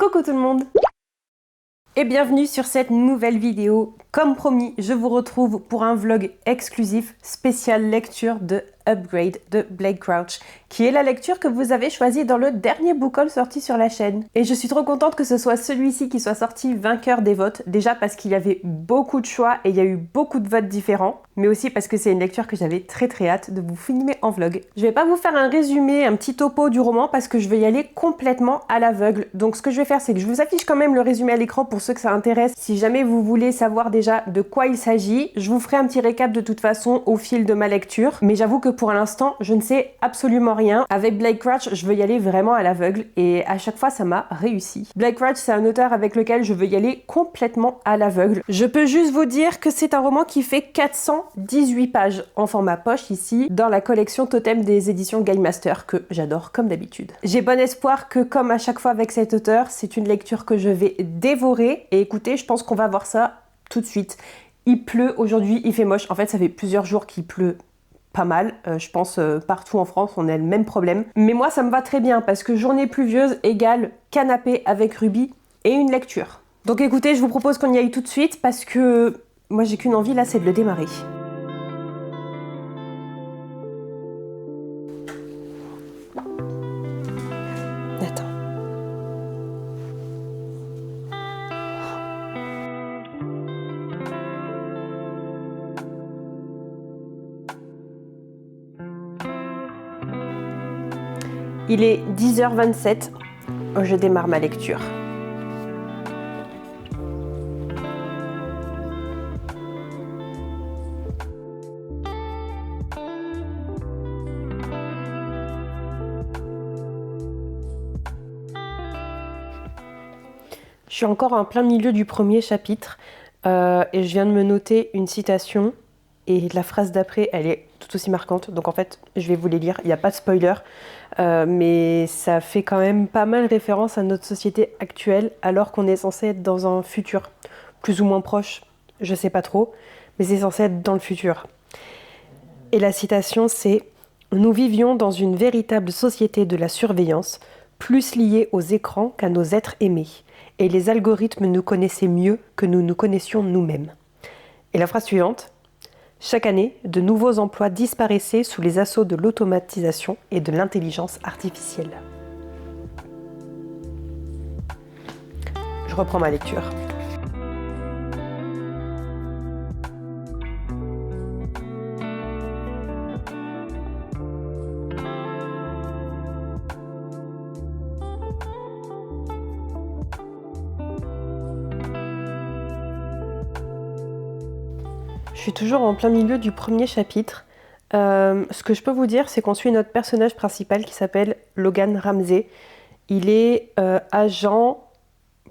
Coucou tout le monde et bienvenue sur cette nouvelle vidéo. Comme promis, je vous retrouve pour un vlog exclusif spécial lecture de Upgrade de Blake Crouch, qui est la lecture que vous avez choisie dans le dernier book haul sorti sur la chaîne. Et je suis trop contente que ce soit celui-ci qui soit sorti vainqueur des votes, déjà parce qu'il y avait beaucoup de choix et il y a eu beaucoup de votes différents, mais aussi parce que c'est une lecture que j'avais très hâte de vous filmer en vlog. Je vais pas vous faire un résumé, un petit topo du roman parce que je vais y aller complètement à l'aveugle. Donc ce que je vais faire, c'est que je vous affiche quand même le résumé à l'écran pour ceux que ça intéresse. Si jamais vous voulez savoir déjà de quoi il s'agit, je vous ferai un petit récap de toute façon au fil de ma lecture. Mais j'avoue que pour l'instant, je ne sais absolument rien. Avec Blake Crouch, je veux y aller vraiment à l'aveugle et à chaque fois, ça m'a réussi. Blake Crouch, c'est un auteur avec lequel je veux y aller complètement à l'aveugle. Je peux juste vous dire que c'est un roman qui fait 418 pages en format poche ici, dans la collection Totem des éditions Game Master, que j'adore comme d'habitude. J'ai bon espoir que, comme à chaque fois avec cet auteur, c'est une lecture que je vais dévorer. Et écoutez, je pense qu'on va voir ça tout de suite. Il pleut aujourd'hui, il fait moche. En fait, ça fait plusieurs jours qu'il pleut pas mal. Je pense partout en France, on a le même problème. Mais moi, ça me va très bien parce que journée pluvieuse égale canapé avec Ruby et une lecture. Donc écoutez, je vous propose qu'on y aille tout de suite parce que moi, j'ai qu'une envie là, c'est de le démarrer. Attends. Il est 10h27, je démarre ma lecture. Je suis encore en plein milieu du premier chapitre et je viens de me noter une citation et la phrase d'après, elle est tout aussi marquante. Donc en fait, je vais vous les lire. Il n'y a pas de spoiler, mais ça fait quand même pas mal référence à notre société actuelle alors qu'on est censé être dans un futur plus ou moins proche. Je sais pas trop, mais c'est censé être dans le futur. Et la citation, c'est « Nous vivions dans une véritable société de la surveillance, plus liée aux écrans qu'à nos êtres aimés. Et les algorithmes nous connaissaient mieux que nous nous connaissions nous-mêmes. » Et la phrase suivante, « Chaque année, de nouveaux emplois disparaissaient sous les assauts de l'automatisation et de l'intelligence artificielle. » Je reprends ma lecture. Je suis toujours en plein milieu du premier chapitre. Ce que je peux vous dire, c'est qu'on suit notre personnage principal qui s'appelle Logan Ramsey. Il est agent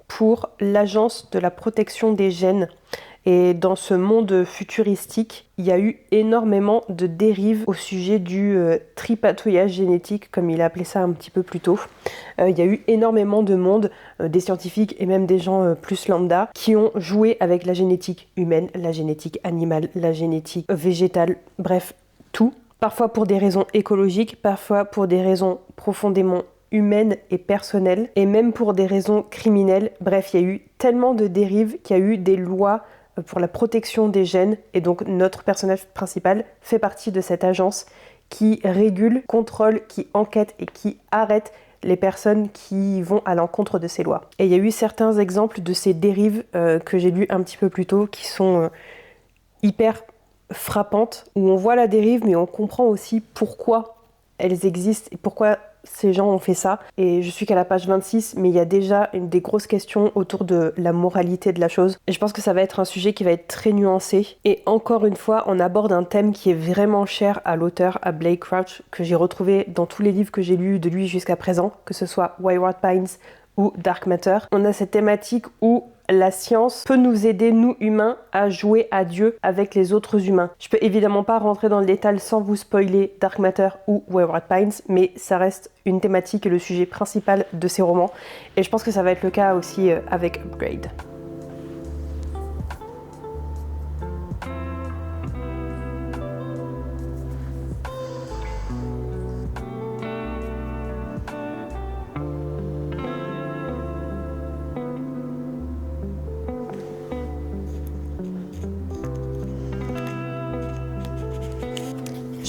pour l'agence de la protection des gènes. Et dans ce monde futuristique, il y a eu énormément de dérives au sujet du tripatouillage génétique, comme il a appelé ça un petit peu plus tôt. Il y a eu énormément de monde, des scientifiques et même des gens plus lambda, qui ont joué avec la génétique humaine, la génétique animale, la génétique végétale, bref, tout. Parfois pour des raisons écologiques, parfois pour des raisons profondément humaines et personnelles, et même pour des raisons criminelles. Bref, il y a eu tellement de dérives qu'il y a eu des lois pour la protection des gènes, et donc notre personnage principal fait partie de cette agence qui régule, contrôle, qui enquête et qui arrête les personnes qui vont à l'encontre de ces lois. Et il y a eu certains exemples de ces dérives que j'ai lus un petit peu plus tôt qui sont hyper frappantes, où on voit la dérive mais on comprend aussi pourquoi elles existent et pourquoi ces gens ont fait ça. Et je suis qu'à la page 26, mais il y a déjà des grosses questions autour de la moralité de la chose. Et je pense que ça va être un sujet qui va être très nuancé. Et encore une fois, on aborde un thème qui est vraiment cher à l'auteur, à Blake Crouch, que j'ai retrouvé dans tous les livres que j'ai lus de lui jusqu'à présent, que ce soit Wayward Pines ou Dark Matter. On a cette thématique où la science peut nous aider, nous humains, à jouer à Dieu avec les autres humains. Je peux évidemment pas rentrer dans le détail sans vous spoiler Dark Matter ou Wayward Pines, mais ça reste une thématique et le sujet principal de ces romans. Et je pense que ça va être le cas aussi avec Upgrade.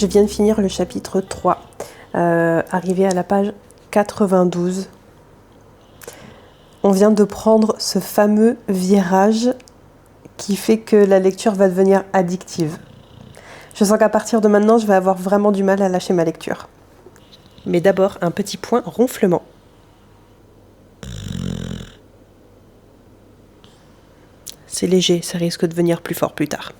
Je viens de finir le chapitre 3, arrivé à la page 92. On vient de prendre ce fameux virage qui fait que la lecture va devenir addictive. Je sens qu'à partir de maintenant, je vais avoir vraiment du mal à lâcher ma lecture. Mais d'abord, un petit point ronflement. C'est léger, ça risque de devenir plus fort plus tard.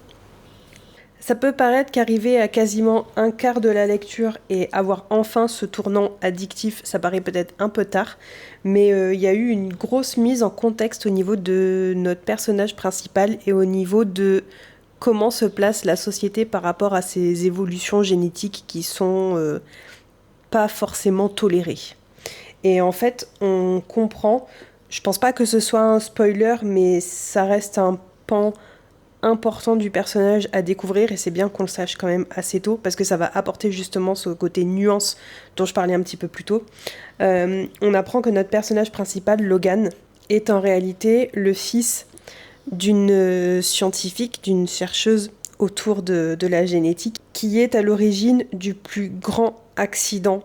Ça peut paraître qu'arriver à quasiment un quart de la lecture et avoir enfin ce tournant addictif, ça paraît peut-être un peu tard, mais il y a eu une grosse mise en contexte au niveau de notre personnage principal et au niveau de comment se place la société par rapport à ces évolutions génétiques qui sont pas forcément tolérées. Et en fait, on comprend, je pense pas que ce soit un spoiler, mais ça reste un pan important du personnage à découvrir et c'est bien qu'on le sache quand même assez tôt parce que ça va apporter justement ce côté nuance dont je parlais un petit peu plus tôt. On apprend que notre personnage principal, Logan, est en réalité le fils d'une scientifique, d'une chercheuse autour de la génétique qui est à l'origine du plus grand accident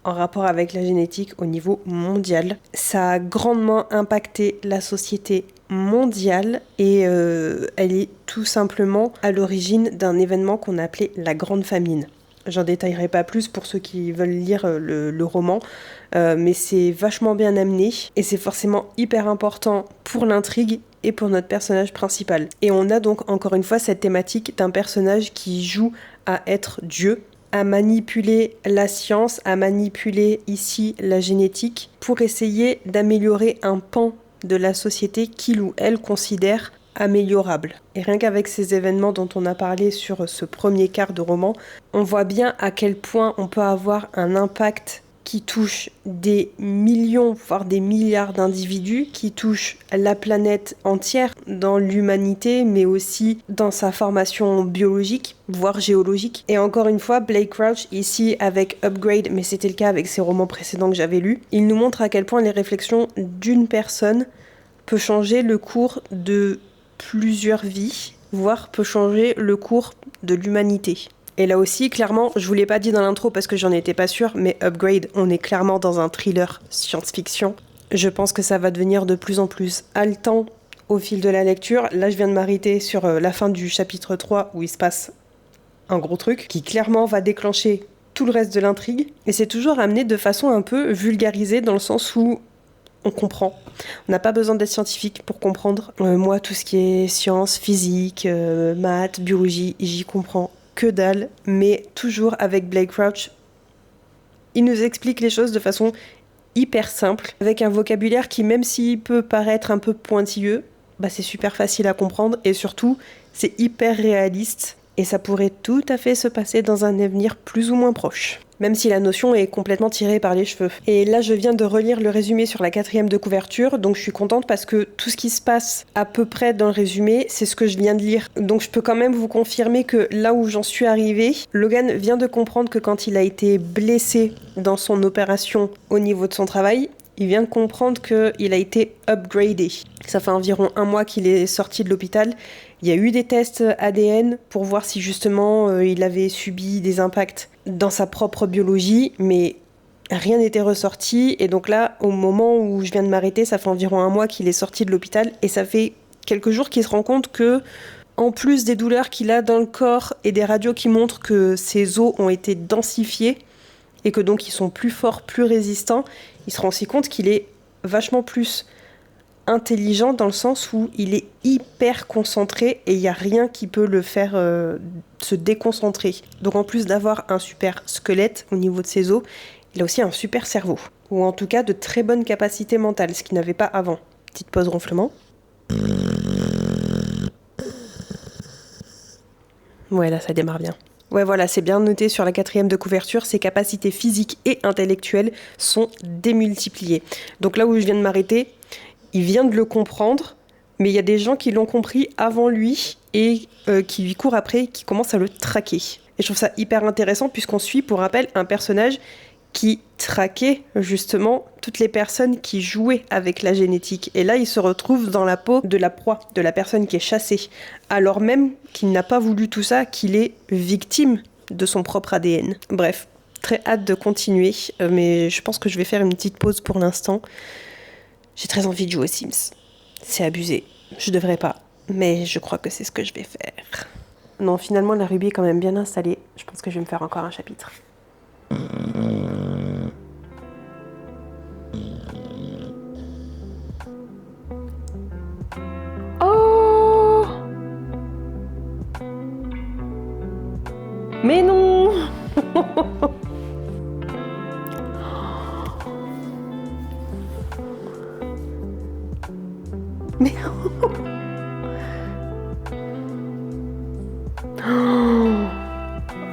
en rapport avec la génétique au niveau mondial. Ça a grandement impacté la société mondiale et elle est tout simplement à l'origine d'un événement qu'on a appelé la Grande Famine. J'en détaillerai pas plus pour ceux qui veulent lire le roman, mais c'est vachement bien amené et c'est forcément hyper important pour l'intrigue et pour notre personnage principal. Et on a donc encore une fois cette thématique d'un personnage qui joue à être Dieu, à manipuler la science, à manipuler ici la génétique pour essayer d'améliorer un pan de la société qu'il ou elle considère améliorable. Et rien qu'avec ces événements dont on a parlé sur ce premier quart de roman, on voit bien à quel point on peut avoir un impact qui touche des millions, voire des milliards d'individus, qui touche la planète entière dans l'humanité, mais aussi dans sa formation biologique, voire géologique. Et encore une fois, Blake Crouch, ici avec Upgrade, mais c'était le cas avec ses romans précédents que j'avais lus, il nous montre à quel point les réflexions d'une personne peut changer le cours de plusieurs vies, voire peut changer le cours de l'humanité. Et là aussi, clairement, je vous l'ai pas dit dans l'intro parce que j'en étais pas sûre, mais Upgrade, on est clairement dans un thriller science-fiction. Je pense que ça va devenir de plus en plus haletant au fil de la lecture. Là, je viens de m'arrêter sur la fin du chapitre 3 où il se passe un gros truc qui clairement va déclencher tout le reste de l'intrigue. Et c'est toujours amené de façon un peu vulgarisée dans le sens où on comprend. On n'a pas besoin d'être scientifique pour comprendre. Moi, tout ce qui est sciences, physique, maths, biologie, j'y comprends que dalle, mais toujours avec Blake Crouch, il nous explique les choses de façon hyper simple, avec un vocabulaire qui, même s'il peut paraître un peu pointilleux, c'est super facile à comprendre et surtout, c'est hyper réaliste et ça pourrait tout à fait se passer dans un avenir plus ou moins proche. Même si la notion est complètement tirée par les cheveux. Et là, je viens de relire le résumé sur la 4e de couverture, donc je suis contente parce que tout ce qui se passe à peu près dans le résumé, c'est ce que je viens de lire. Donc je peux quand même vous confirmer que là où j'en suis arrivée, Logan vient de comprendre que quand il a été blessé dans son opération au niveau de son travail, il vient de comprendre qu'il a été upgradé. Ça fait environ 1 mois qu'il est sorti de l'hôpital. Il y a eu des tests ADN pour voir si justement il avait subi des impacts dans sa propre biologie, mais rien n'était ressorti. Et donc là, au moment où je viens de m'arrêter, ça fait environ 1 mois qu'il est sorti de l'hôpital et ça fait quelques jours qu'il se rend compte que, en plus des douleurs qu'il a dans le corps et des radios qui montrent que ses os ont été densifiés et que donc ils sont plus forts, plus résistants, il se rend aussi compte qu'il est vachement plus intelligent dans le sens où il est hyper concentré et il n'y a rien qui peut le faire se déconcentrer. Donc en plus d'avoir un super squelette au niveau de ses os, il a aussi un super cerveau. Ou en tout cas de très bonnes capacités mentales, ce qu'il n'avait pas avant. Petite pause ronflement. Ouais, là ça démarre bien. Ouais, voilà, c'est bien noté sur la 4e de couverture, ses capacités physiques et intellectuelles sont démultipliées. Donc là où je viens de m'arrêter, il vient de le comprendre, mais il y a des gens qui l'ont compris avant lui et qui lui courent après, qui commencent à le traquer. Et je trouve ça hyper intéressant puisqu'on suit, pour rappel, un personnage qui traquait justement toutes les personnes qui jouaient avec la génétique. Et là, il se retrouve dans la peau de la proie, de la personne qui est chassée. Alors même qu'il n'a pas voulu tout ça, qu'il est victime de son propre ADN. Bref, très hâte de continuer, mais je pense que je vais faire une petite pause pour l'instant. J'ai très envie de jouer aux Sims. C'est abusé, je devrais pas, mais je crois que c'est ce que je vais faire. Non, finalement la Ruby est quand même bien installée. Je pense que je vais me faire encore un chapitre. Oh! Mais non! Mais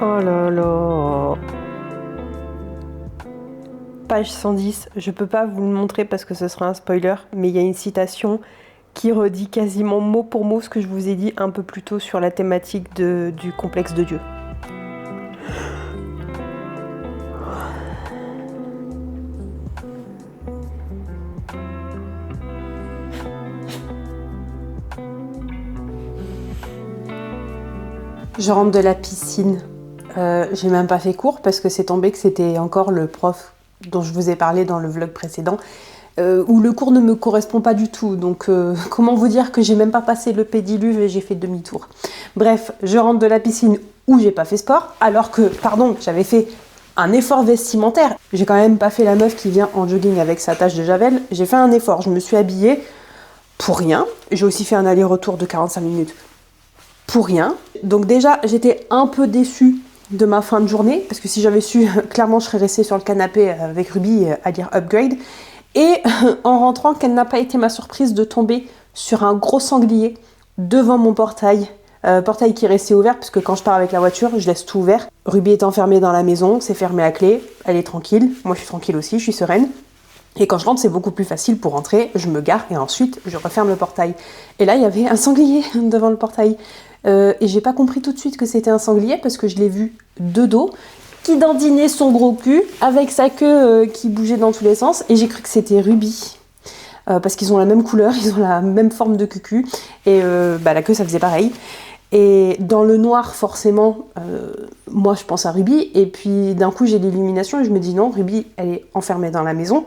oh là là. Page 110, je peux pas vous le montrer parce que ce sera un spoiler, mais il y a une citation qui redit quasiment mot pour mot ce que je vous ai dit un peu plus tôt sur la thématique du complexe de Dieu. Je rentre de la piscine. J'ai même pas fait cours parce que c'est tombé que c'était encore le prof dont je vous ai parlé dans le vlog précédent, où le cours ne me correspond pas du tout. Donc comment vous dire que j'ai même pas passé le pédiluve et j'ai fait demi-tour. Bref, je rentre de la piscine où j'ai pas fait sport, alors que, pardon, j'avais fait un effort vestimentaire. J'ai quand même pas fait la meuf qui vient en jogging avec sa tache de javel. J'ai fait un effort, je me suis habillée pour rien. J'ai aussi fait un aller-retour de 45 minutes pour rien. Donc déjà, j'étais un peu déçue de ma fin de journée, parce que si j'avais su, clairement, je serais restée sur le canapé avec Ruby à lire Upgrade. Et en rentrant, quelle n'a pas été ma surprise de tomber sur un gros sanglier devant mon portail. Portail qui est resté ouvert, parce que quand je pars avec la voiture, je laisse tout ouvert. Ruby est enfermée dans la maison, c'est fermé à clé, elle est tranquille. Moi, je suis tranquille aussi, je suis sereine. Et quand je rentre, c'est beaucoup plus facile pour rentrer. Je me gare et ensuite, je referme le portail. Et là, il y avait un sanglier devant le portail. Et j'ai pas compris tout de suite que c'était un sanglier parce que je l'ai vu de dos, qui dandinait son gros cul, avec sa queue qui bougeait dans tous les sens. Et j'ai cru que c'était Ruby. Parce qu'ils ont la même couleur, ils ont la même forme de cucu. Et la queue, ça faisait pareil. Et dans le noir, forcément, moi, je pense à Ruby. Et puis, d'un coup, j'ai l'illumination et je me dis non, Ruby, elle est enfermée dans la maison.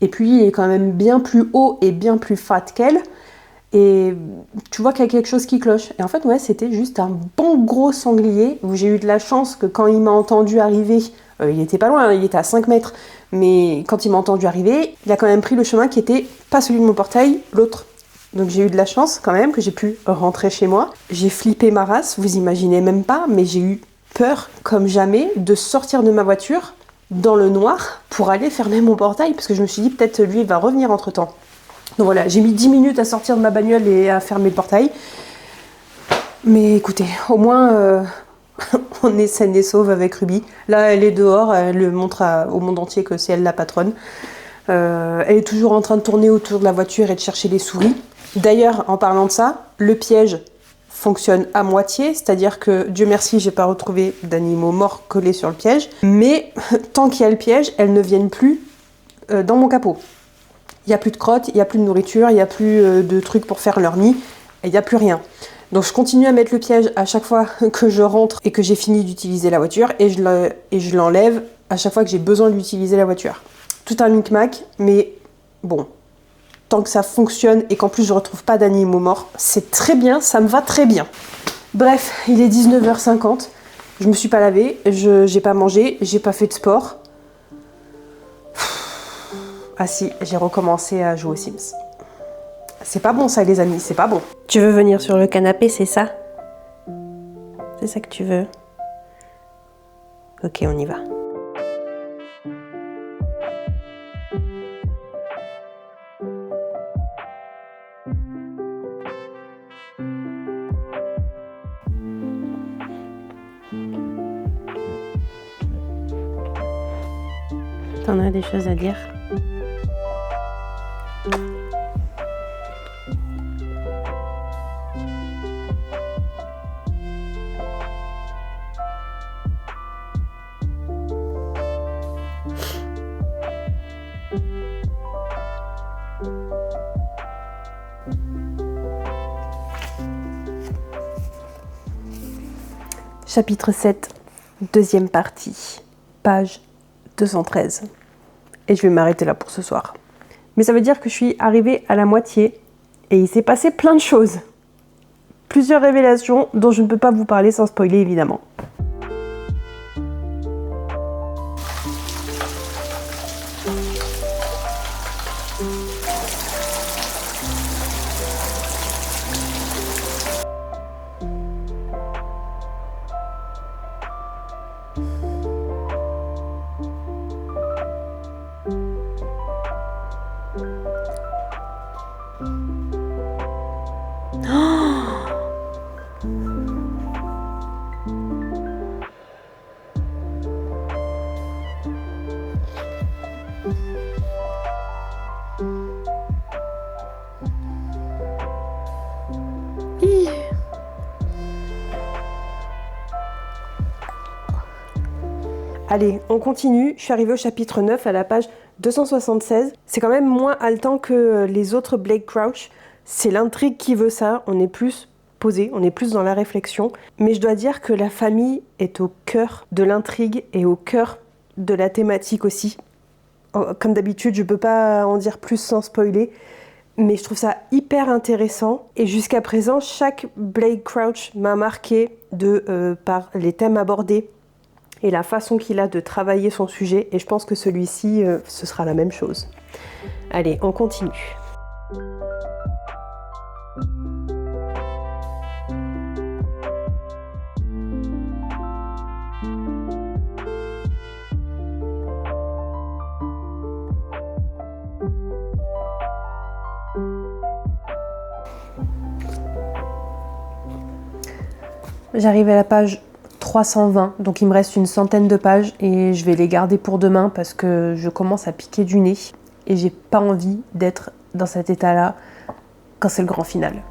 Et puis, il est quand même bien plus haut et bien plus fat qu'elle. Et tu vois qu'il y a quelque chose qui cloche. Et en fait, ouais, c'était juste un bon gros sanglier où j'ai eu de la chance que quand il m'a entendu arriver, il était pas loin, il était à 5 mètres, mais quand il m'a entendu arriver, il a quand même pris le chemin qui était pas celui de mon portail, l'autre. Donc j'ai eu de la chance quand même que j'ai pu rentrer chez moi. J'ai flippé ma race, vous imaginez même pas, mais j'ai eu peur comme jamais de sortir de ma voiture dans le noir pour aller fermer mon portail parce que je me suis dit peut-être lui il va revenir entre temps. Donc voilà, j'ai mis 10 minutes à sortir de ma bagnole et à fermer le portail. Mais écoutez, au moins on est saine et sauve avec Ruby. Là elle est dehors, elle le montre au monde entier que c'est elle la patronne. Elle est toujours en train de tourner autour de la voiture et de chercher les souris. D'ailleurs, en parlant de ça, le piège fonctionne à moitié, c'est-à-dire que, Dieu merci, j'ai pas retrouvé d'animaux morts collés sur le piège, mais tant qu'il y a le piège, elles ne viennent plus dans mon capot. Il n'y a plus de crottes, il n'y a plus de nourriture, il n'y a plus de trucs pour faire leur nid, il n'y a plus rien. Donc je continue à mettre le piège à chaque fois que je rentre et que j'ai fini d'utiliser la voiture, et je l'enlève à chaque fois que j'ai besoin d'utiliser la voiture. Tout un micmac, mais bon, tant que ça fonctionne et qu'en plus je retrouve pas d'animaux morts, c'est très bien, ça me va très bien. Bref, il est 19h50, je me suis pas lavée, j'ai pas mangé, j'ai pas fait de sport. Ah si, j'ai recommencé à jouer aux Sims. C'est pas bon ça les amis, c'est pas bon. Tu veux venir sur le canapé, c'est ça? C'est ça que tu veux? Ok, on y va. T'en as des choses à dire? Chapitre 7. Deuxième partie, page 213. Et je vais m'arrêter là pour ce soir. Mais ça veut dire que je suis arrivée à la moitié et il s'est passé plein de choses. Plusieurs révélations dont je ne peux pas vous parler sans spoiler évidemment. Allez, on continue. Je suis arrivée au chapitre 9 à la page 276. C'est quand même moins haletant que les autres Blake Crouch. C'est l'intrigue qui veut ça. On est plus posé, on est plus dans la réflexion. Mais je dois dire que la famille est au cœur de l'intrigue et au cœur de la thématique aussi. Comme d'habitude, je peux pas en dire plus sans spoiler. Mais je trouve ça hyper intéressant. Et jusqu'à présent, chaque Blake Crouch m'a marqué par les thèmes abordés et la façon qu'il a de travailler son sujet. Et je pense que celui-ci, ce sera la même chose. Allez, on continue. J'arrive à la page 320, donc il me reste une centaine de pages et je vais les garder pour demain parce que je commence à piquer du nez et j'ai pas envie d'être dans cet état-là quand c'est le grand final.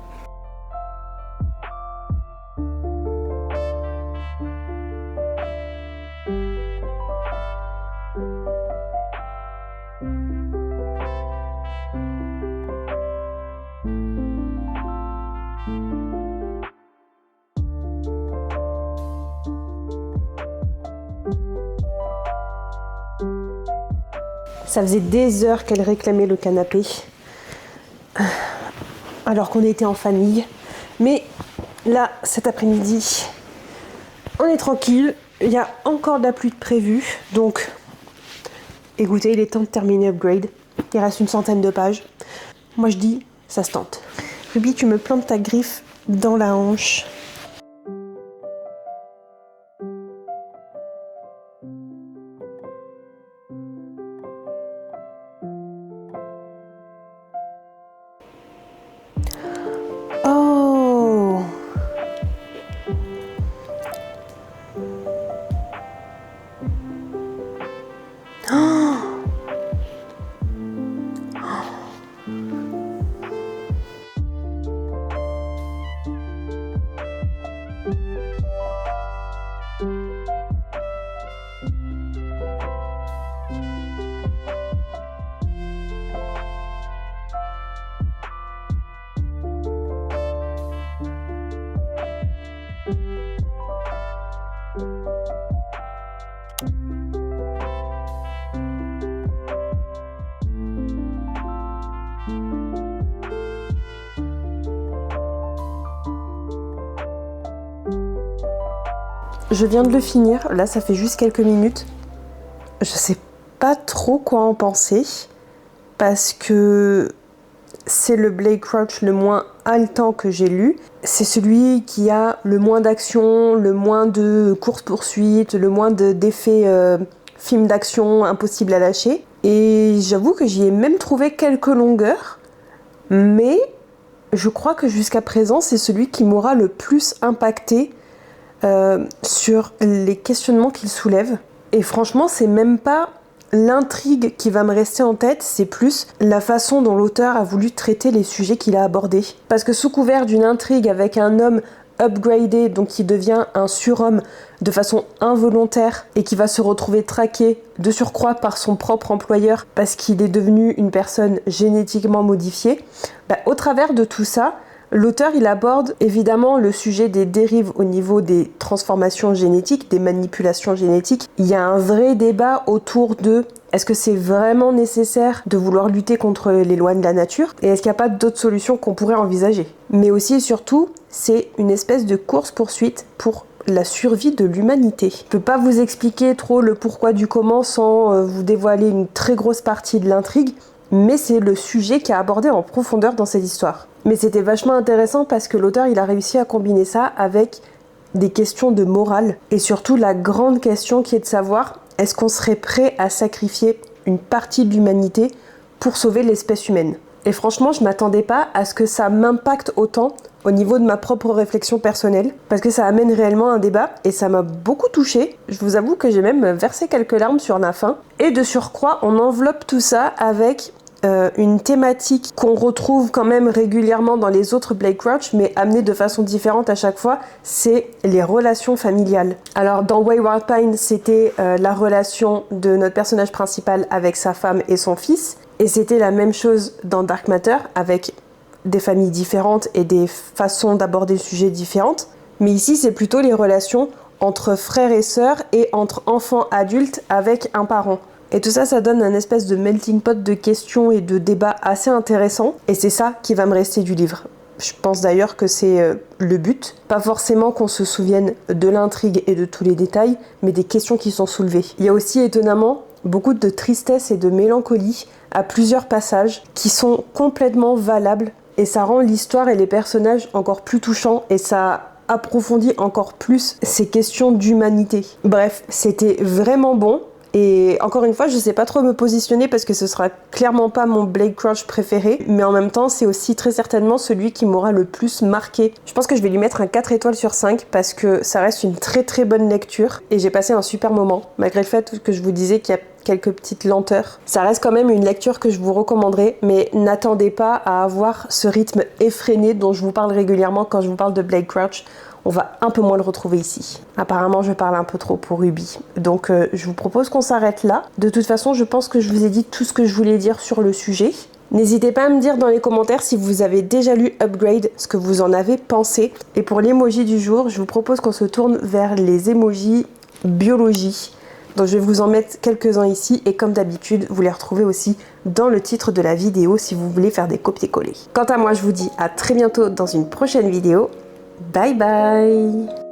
Ça faisait des heures qu'elle réclamait le canapé, alors qu'on était en famille. Mais là, cet après-midi, on est tranquille. Il y a encore de la pluie de prévue. Donc, écoutez, il est temps de terminer Upgrade. Il reste une centaine de pages. Moi, je dis, ça se tente. Ruby, tu me plantes ta griffe dans la hanche. Je viens de le finir, là ça fait juste quelques minutes. Je sais pas trop quoi en penser, parce que c'est le Blake Crouch le moins haletant que j'ai lu. C'est celui qui a le moins d'action, le moins de course-poursuite, le moins d'effets film d'action impossible à lâcher. Et j'avoue que j'y ai même trouvé quelques longueurs, mais je crois que jusqu'à présent c'est celui qui m'aura le plus impacté sur les questionnements qu'il soulève. Et franchement, c'est même pas l'intrigue qui va me rester en tête, c'est plus la façon dont l'auteur a voulu traiter les sujets qu'il a abordés. Parce que sous couvert d'une intrigue avec un homme upgradé, donc qui devient un surhomme de façon involontaire et qui va se retrouver traqué de surcroît par son propre employeur parce qu'il est devenu une personne génétiquement modifiée, au travers de tout ça, L'auteur, il aborde évidemment le sujet des dérives au niveau des transformations génétiques, des manipulations génétiques. Il y a un vrai débat autour de est-ce que c'est vraiment nécessaire de vouloir lutter contre les lois de la nature et est-ce qu'il n'y a pas d'autres solutions qu'on pourrait envisager. Mais aussi et surtout, c'est une espèce de course-poursuite pour la survie de l'humanité. Je ne peux pas vous expliquer trop le pourquoi du comment sans vous dévoiler une très grosse partie de l'intrigue, mais c'est le sujet qui est abordé en profondeur dans cette histoire. Mais c'était vachement intéressant parce que l'auteur, il a réussi à combiner ça avec des questions de morale et surtout la grande question qui est de savoir est-ce qu'on serait prêt à sacrifier une partie de l'humanité pour sauver l'espèce humaine. Et franchement, je m'attendais pas à ce que ça m'impacte autant au niveau de ma propre réflexion personnelle, parce que ça amène réellement un débat, et ça m'a beaucoup touchée. Je vous avoue que j'ai même versé quelques larmes sur la fin. Et de surcroît, on enveloppe tout ça avec une thématique qu'on retrouve quand même régulièrement dans les autres Blake Crouch, mais amenée de façon différente à chaque fois, c'est les relations familiales. Alors dans Wayward Pines, c'était la relation de notre personnage principal avec sa femme et son fils, et c'était la même chose dans Dark Matter, avec des familles différentes et des façons d'aborder le sujet différentes. Mais ici, c'est plutôt les relations entre frères et sœurs et entre enfants adultes avec un parent. Et tout ça, ça donne un espèce de melting pot de questions et de débats assez intéressants. Et c'est ça qui va me rester du livre. Je pense d'ailleurs que c'est le but. Pas forcément qu'on se souvienne de l'intrigue et de tous les détails, mais des questions qui sont soulevées. Il y a aussi étonnamment beaucoup de tristesse et de mélancolie à plusieurs passages qui sont complètement valables. Et ça rend l'histoire et les personnages encore plus touchants et ça approfondit encore plus ces questions d'humanité. Bref, c'était vraiment bon. Et encore une fois, je sais pas trop me positionner parce que ce sera clairement pas mon Blake Crouch préféré, mais en même temps, c'est aussi très certainement celui qui m'aura le plus marqué. Je pense que je vais lui mettre un 4 étoiles sur 5 parce que ça reste une très très bonne lecture et j'ai passé un super moment, malgré le fait que je vous disais qu'il y a quelques petites lenteurs. Ça reste quand même une lecture que je vous recommanderais, mais n'attendez pas à avoir ce rythme effréné dont je vous parle régulièrement quand je vous parle de Blake Crouch. On va un peu moins le retrouver ici. Apparemment, je parle un peu trop pour Ruby. Donc, je vous propose qu'on s'arrête là. De toute façon, je pense que je vous ai dit tout ce que je voulais dire sur le sujet. N'hésitez pas à me dire dans les commentaires si vous avez déjà lu Upgrade, ce que vous en avez pensé. Et pour l'emoji du jour, je vous propose qu'on se tourne vers les emojis biologie. Donc, je vais vous en mettre quelques-uns ici. Et comme d'habitude, vous les retrouvez aussi dans le titre de la vidéo si vous voulez faire des copier-coller. Quant à moi, je vous dis à très bientôt dans une prochaine vidéo. Bye bye!